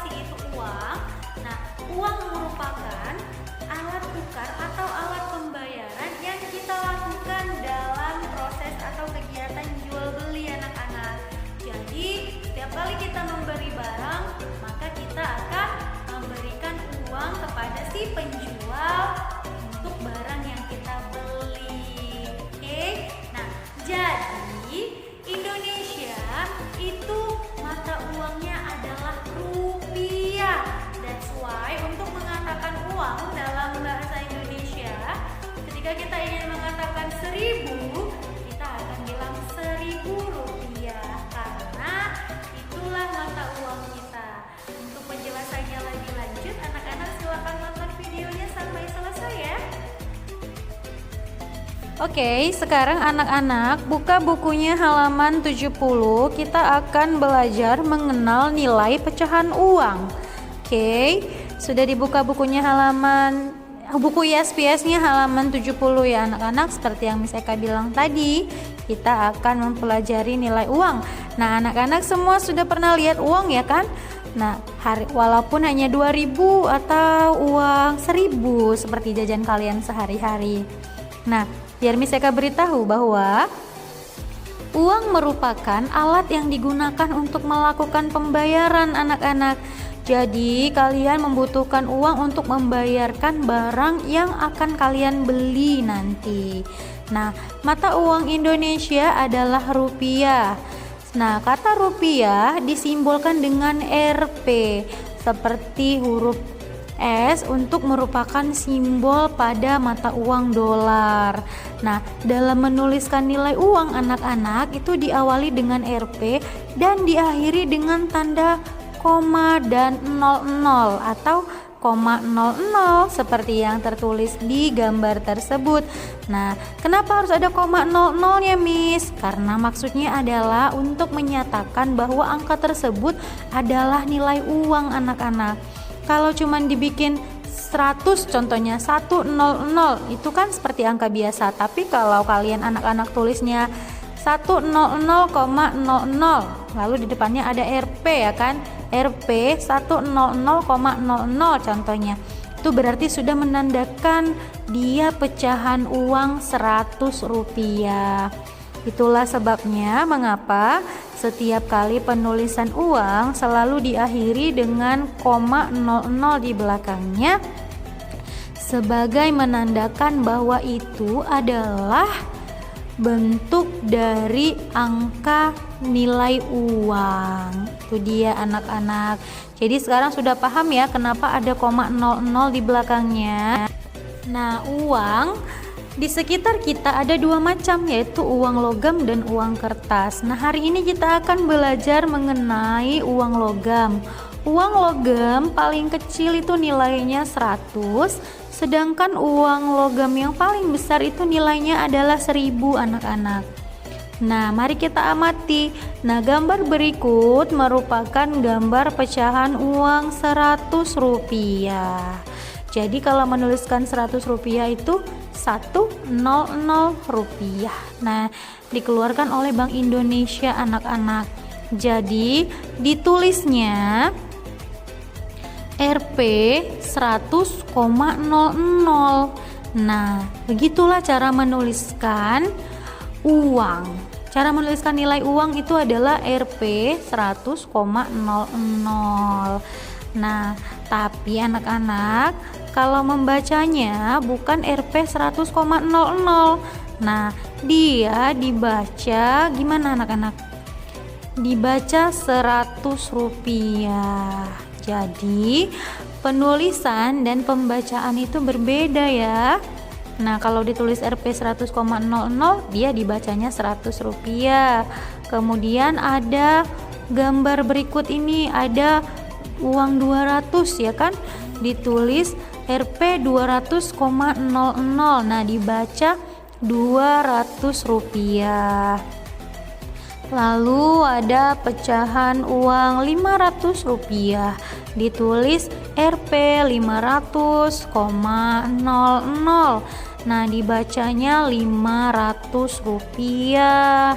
sih itu uang? Nah, uang merupakan alat tukar atau alat pembayaran yang kita lakukan dalam proses atau kegiatan jual beli anak-anak. Jadi, setiap kali kita memberi barang, maka kita akan memberikan uang kepada si penjual untuk barang yang kita beli. Oke? Nah, jadi Indonesia itu mata uangnya adalah rupiah. That's why untuk mengatakan uang dalam bahasa Indonesia, ketika kita ingin mengatakan 1000, kita akan bilang 1000 rupiah karena itulah mata uang kita. Untuk penjelasannya lebih lanjut, anak-anak silakan nonton videonya sampai selesai ya. Oke, sekarang anak-anak buka bukunya halaman 70. Kita akan belajar mengenal nilai pecahan uang. Oke, sudah dibuka bukunya buku ISPS-nya halaman 70 ya anak-anak. Seperti yang Miss Eka bilang tadi, kita akan mempelajari nilai uang. Nah, anak-anak semua sudah pernah lihat uang ya kan? Nah, walaupun hanya 2000 atau uang 1000 seperti jajan kalian sehari-hari. Nah, biar Miss Eka beritahu bahwa uang merupakan alat yang digunakan untuk melakukan pembayaran anak-anak. Jadi kalian membutuhkan uang untuk membayarkan barang yang akan kalian beli nanti. Nah, mata uang Indonesia adalah rupiah. Nah, kata rupiah disimbolkan dengan Rp seperti huruf S untuk merupakan simbol pada mata uang dolar. Nah, dalam menuliskan nilai uang anak-anak itu diawali dengan Rp dan diakhiri dengan tanda koma dan 00 atau 00 seperti yang tertulis di gambar tersebut. Nah, kenapa harus ada 00 ya Miss? Karena maksudnya adalah untuk menyatakan bahwa angka tersebut adalah nilai uang anak-anak. Kalau cuman dibikin 100 contohnya 100 itu kan seperti angka biasa, tapi kalau kalian anak-anak tulisnya 100,00 lalu di depannya ada Rp ya kan, Rp 100,00 contohnya, itu berarti sudah menandakan dia pecahan uang 100 rupiah. Itulah sebabnya mengapa setiap kali penulisan uang selalu diakhiri dengan koma 00 di belakangnya sebagai menandakan bahwa itu adalah bentuk dari angka nilai uang. Itu dia anak-anak. Jadi sekarang sudah paham ya kenapa ada koma 00 di belakangnya. Nah, uang di sekitar kita ada dua macam, yaitu uang logam dan uang kertas. Nah, hari ini kita akan belajar mengenai uang logam. Uang logam paling kecil itu nilainya 100, sedangkan uang logam yang paling besar itu nilainya adalah 1000 anak-anak. Nah, mari kita amati. Nah, gambar berikut merupakan gambar pecahan uang 100 rupiah. Jadi kalau menuliskan 100 rupiah itu 100 rupiah. Nah, dikeluarkan oleh Bank Indonesia anak-anak. Jadi ditulisnya Rp 100,00. Nah, begitulah cara menuliskan uang. Cara menuliskan nilai uang itu adalah Rp 100,00. Nah, tapi anak-anak kalau membacanya bukan Rp 100,00. Nah, dia dibaca gimana anak-anak? Dibaca 100 rupiah. Jadi penulisan dan pembacaan itu berbeda ya. Nah, kalau ditulis Rp 100,00 dia dibacanya 100 rupiah. Kemudian ada gambar berikut ini, ada uang 200 ya kan, ditulis Rp 200,00. Nah, dibaca 200 rupiah. Lalu ada pecahan uang 500 rupiah, ditulis Rp 500,00. Nah, dibacanya 500 rupiah.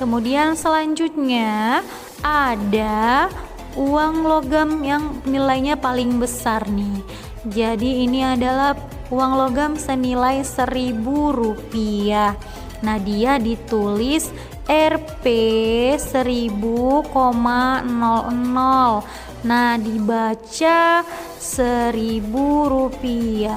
Kemudian selanjutnya ada uang logam yang nilainya paling besar nih. Jadi ini adalah uang logam senilai Rp1.000. Nah, dia ditulis Rp 1000,00. Nah, dibaca Rp1.000,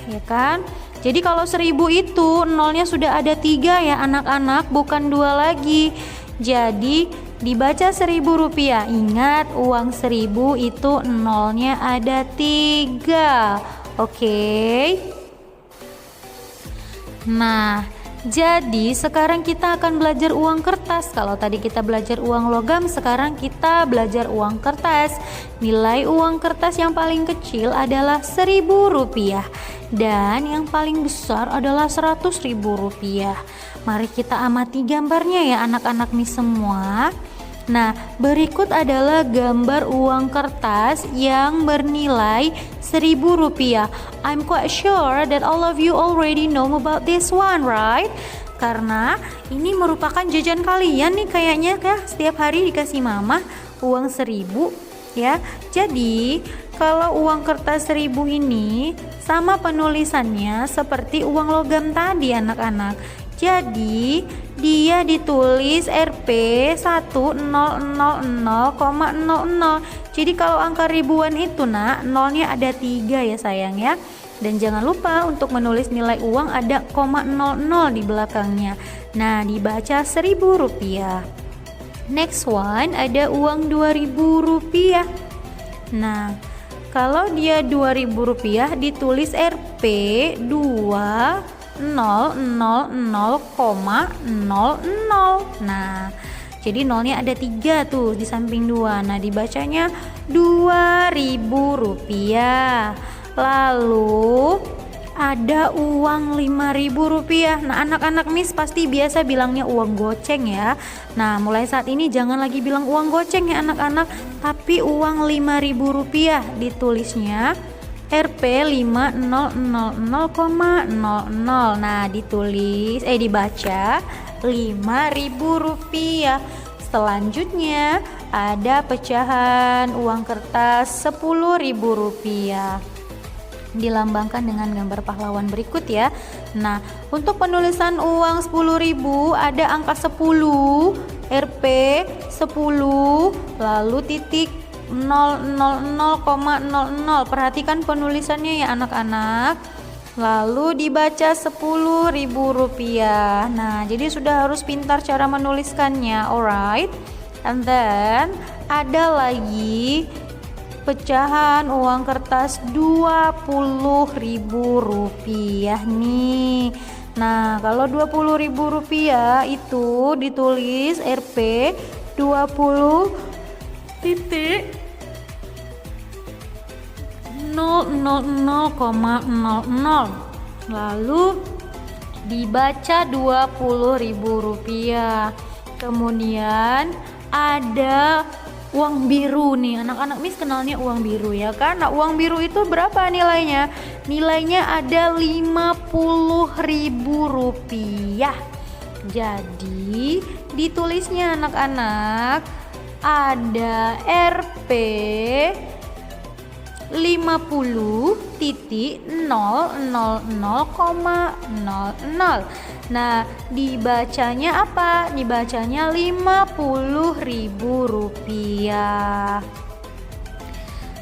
ya kan? Jadi kalau 1000 itu nolnya sudah ada 3 ya anak-anak, bukan 2 lagi. Jadi dibaca Rp1.000. Ingat, uang 1000 itu nolnya ada 3. Oke. Nah, jadi sekarang kita akan belajar uang kertas. Kalau tadi kita belajar uang logam, sekarang kita belajar uang kertas. Nilai uang kertas yang paling kecil adalah Rp1.000 dan yang paling besar adalah Rp100.000. Mari kita amati gambarnya ya anak-anak nih semua. Nah, berikut adalah gambar uang kertas yang bernilai Rp1.000. I'm quite sure that all of you already know about this one, right? Karena ini merupakan jajan kalian nih kayaknya ya, setiap hari dikasih mama uang 1000 ya. Jadi, kalau uang kertas 1000 ini sama penulisannya seperti uang logam tadi anak-anak. Jadi dia ditulis Rp 1000,00. Jadi kalau angka ribuan itu nak, nolnya ada 3 ya sayang ya. Dan jangan lupa untuk menulis nilai uang ada 0,00 di belakangnya. Nah, dibaca Rp1.000. Next one ada uang Rp2.000. Nah, kalau dia Rp2.000 ditulis Rp 2000,00. Nah, jadi nolnya ada 3 tuh di samping 2. Nah, dibacanya Rp2.000. Lalu ada uang Rp5.000. Nah, anak-anak Miss pasti biasa bilangnya uang goceng ya. Nah, mulai saat ini jangan lagi bilang uang goceng ya anak-anak, tapi uang Rp5.000 ditulisnya Rp 5000,00. Nah, dibaca Rp5.000. Selanjutnya ada pecahan uang kertas Rp10.000. Dilambangkan dengan gambar pahlawan berikut ya. Nah, untuk penulisan uang 10.000 ada angka 10, Rp 10, lalu titik 000,00. Perhatikan penulisannya ya anak-anak. Lalu dibaca Rp10.000. Nah, jadi sudah harus pintar cara menuliskannya, alright. And then ada lagi pecahan uang kertas Rp20.000 nih. Nah, kalau Rp20.000 itu ditulis Rp 20 titik 000,00. Lalu dibaca Rp20.000. Kemudian ada uang biru nih, anak-anak Miss kenalnya uang biru ya kan. Nah, uang biru itu berapa nilainya? Nilainya ada Rp50.000. Jadi ditulisnya anak-anak ada Rp 50.000,00. Nah, dibacanya apa? Dibacanya Rp50.000.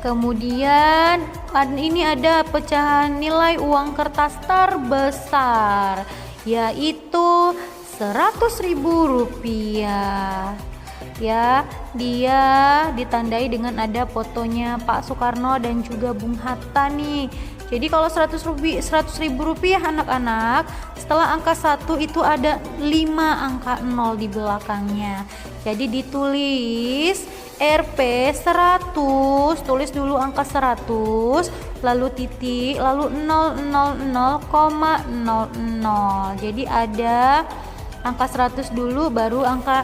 Kemudian ini ada pecahan nilai uang kertas terbesar, yaitu Rp100.000. Ya, dia ditandai dengan ada fotonya Pak Soekarno dan juga Bung Hatta nih. Jadi kalau Rp100.000 anak-anak, setelah angka 1 itu ada 5 angka 0 di belakangnya. Jadi ditulis Rp 100, tulis dulu angka 100, lalu titik, lalu 000,00. Jadi ada angka 100 dulu, baru angka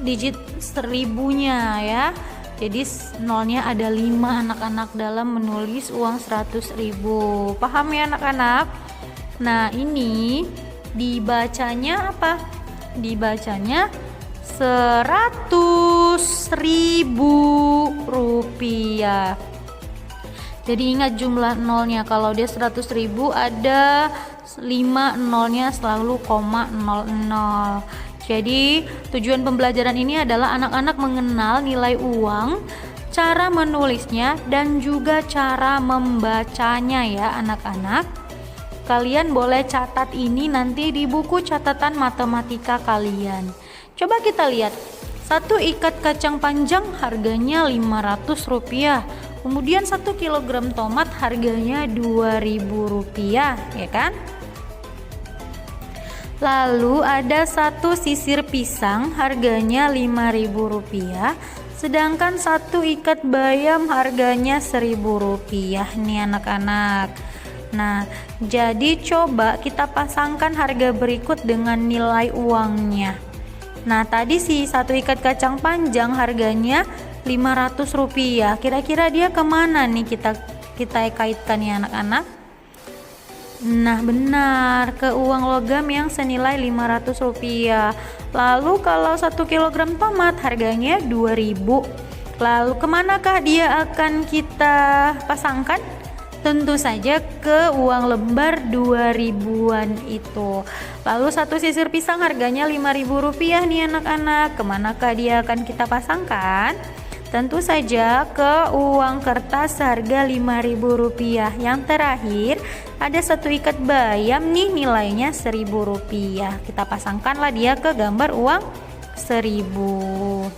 digit 1000-nya ya. Jadi nolnya ada 5 anak-anak dalam menulis uang 100.000. Paham ya anak-anak? Nah, ini dibacanya apa? Dibacanya 100.000. rupiah. Jadi ingat jumlah nolnya, kalau dia 100.000 ada 5 nolnya selalu 0,00. Jadi tujuan pembelajaran ini adalah anak-anak mengenal nilai uang, cara menulisnya dan juga cara membacanya ya anak-anak. Kalian boleh catat ini nanti di buku catatan matematika kalian. Coba kita lihat. Satu ikat kacang panjang harganya Rp500. Kemudian 1 kg tomat harganya Rp2.000 ya kan? Lalu ada 1 sisir pisang harganya Rp5.000, sedangkan 1 ikat bayam harganya Rp1.000 nih anak-anak. Nah, jadi coba kita pasangkan harga berikut dengan nilai uangnya. Nah, tadi sih 1 ikat kacang panjang harganya Rp500. Kira-kira dia kemana nih kita kaitkan ya anak-anak? Nah benar, ke uang logam yang senilai Rp500. Lalu kalau 1 kg tomat harganya Rp2.000. Lalu kemanakah dia akan kita pasangkan? Tentu saja ke uang lembar Rp2.000-an itu. Lalu 1 sisir pisang harganya Rp5.000 nih anak-anak. Kemanakah dia akan kita pasangkan? Tentu saja ke uang kertas seharga Rp5.000. Yang terakhir ada 1 ikat bayam nih, nilainya Rp1.000. Kita pasangkanlah dia ke gambar uang 1.000.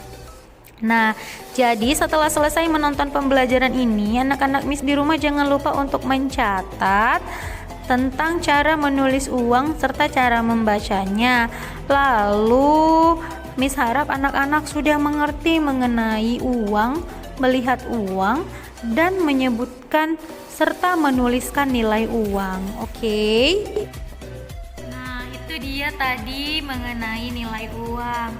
Nah, jadi setelah selesai menonton pembelajaran ini, anak-anak Miss di rumah jangan lupa untuk mencatat tentang cara menulis uang serta cara membacanya. Lalu Miss harap anak-anak sudah mengerti mengenai uang, melihat uang, dan menyebutkan serta menuliskan nilai uang. Oke? Nah, itu dia tadi mengenai nilai uang.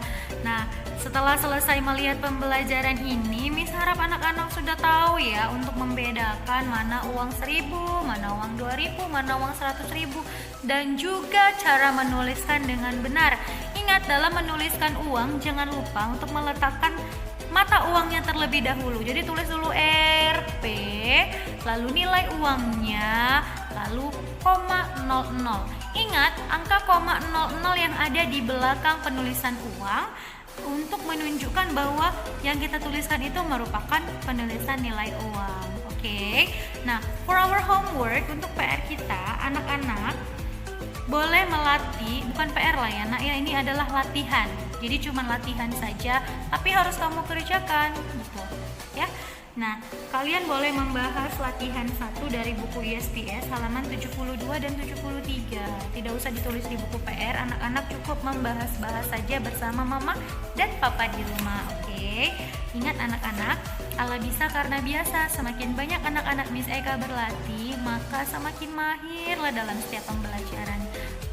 Nah, setelah selesai melihat pembelajaran ini, Miss harap anak-anak sudah tahu ya untuk membedakan mana uang 1.000, mana uang 2.000, mana uang 100.000, dan juga cara menuliskan dengan benar. Ingat, dalam menuliskan uang jangan lupa untuk meletakkan mata uangnya terlebih dahulu. Jadi tulis dulu Rp, lalu nilai uangnya, lalu koma 00. Ingat, angka koma 00 yang ada di belakang penulisan uang untuk menunjukkan bahwa yang kita tuliskan itu merupakan penulisan nilai uang. Oke. Nah, for our homework, untuk PR kita, anak-anak boleh melatih, bukan PR lah ya nak ya, ini adalah latihan. Jadi cuma latihan saja, tapi harus kamu kerjakan gitu ya. Nah, kalian boleh membahas latihan 1 dari buku ISPS halaman 72 dan 73. Tidak usah ditulis di buku PR, anak-anak cukup membahas-bahas saja bersama mama dan papa di rumah. Oke. Ingat anak-anak, Allah bisa karena biasa. Semakin banyak anak-anak Miss Eka berlatih, maka semakin mahirlah dalam setiap pembelajaran.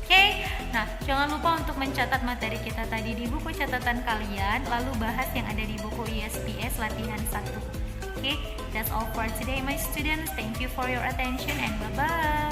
Oke, nah jangan lupa untuk mencatat materi kita tadi di buku catatan kalian, lalu bahas yang ada di buku ISPS latihan 1. Okay, that's all for today my students. Thank you for your attention and bye-bye.